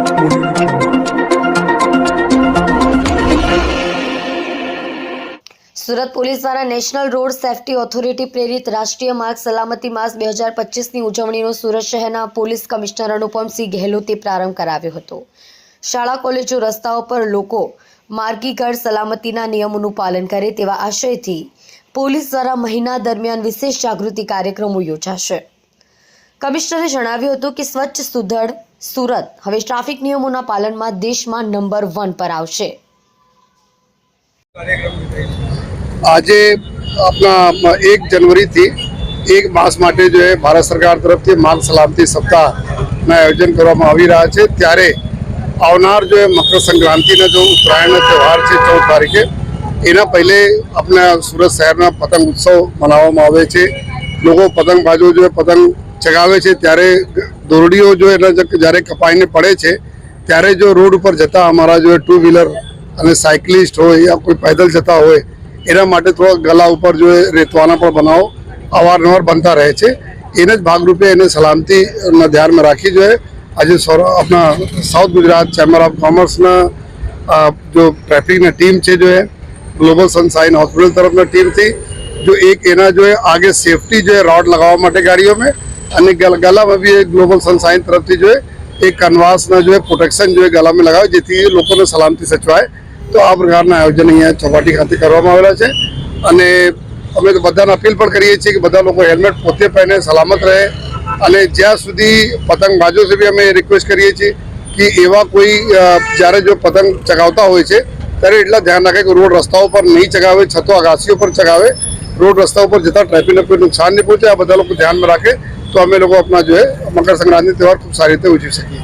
Surat police દ્વારા national road safety authority પ્રેરિત રાષ્ટ્રીય માર્ગ સલામતી માસ 2025ની ઉજવણીનો સુરત શહેરના પોલીસ કમિશનર અનુપમસિંહ ગહેલોતે પ્રારંભ કરાવ્યો હતો। શાળા કોલેજો રસ્તાઓ પર લોકો માર્ગીગળ સલામતીના નિયમોનું પાલન કરે તેવા આશયથી પોલીસ દ્વારા મહિના દરમિયાન વિશેષ જાગૃતિ કાર્યક્રમો યોજાશે। કમિશનરે જણાવ્યું હતું કે સ્વચ્છ સુધડ સુરત હવે ટ્રાફિક નિયમોના પાલનમાં દેશમાં નંબર 1 પર આવશે। आज अपना 1 जनवरी थी 1 मास माटे जो है भारत सरकार तरफ से मार्ग सलामती सप्ताह आयोजन करवामां आवी रह्या छे। त्यारे आवनार जो है मकर संक्रांति जो उत्तरायण त्यौहार है 14 तारीखे एना पहले अपना सूरत शहर में पतंग उत्सव मनाववामां आवे छे। लोगों पतंगबाजो जो है पतंग चगावे छे त्यारे दोरडीओ जो है ज्यारे कपाईने पड़े छे त्यारे जो रोड पर जता अमारा जो है 2 व्हीलर अने साइक्लिस्ट हो या कोई पैदल जता होय एना माटे थोड़ा गला ऊपर जो है रेतवाना पर बनाव अवारनवार बनता रहे छे। एने ज भागरूपे एने सलामती ध्यान में राखी जो है आज अपना south Gujarat chamber of commerce जो ट्रैफिक ने टीम है जो है ग्लोबल सनशाइन हॉस्पिटल तरफ टीम थी जो एक एना जो है आगे सेफ्टी जो है रॉड लगावा माटे गाड़ियों में अने गला में भी एक ग्लोबल सनशाइन तरफ जो है एक कनवास जो है प्रोटेक्शन जो है गला में लगावे जेथी लोगों ने सलामती सचवाय। तो आ प्रकार आयोजन अहींया चौपाटी खाते करवामां आवेला छे अने अमे तो बधाने अपील पण करीए छीए कि बधा लोग हेल्मेट पोते पहने सलामत रहे अने ज्यां सुधी पतंगबाजों से भी अमे रिक्वेस्ट करीए छीए कि एवा कोई ज्यारे जो पतंग चगावता होय छे त्यारे एटला ध्यान राखे कि रोड रस्ताओं पर नहीं चगावे छतो आगासीओ पर चगावे रोड रस्ताओं पर जता ट्रैफिक ने कोई नुकसान नहीं पहुंचे। आ बधा लोग ध्यान में राखे तो अमे लोग अपना जो है मकर संक्रांति त्यौहार खूब सारी रीते उजवी सकीए।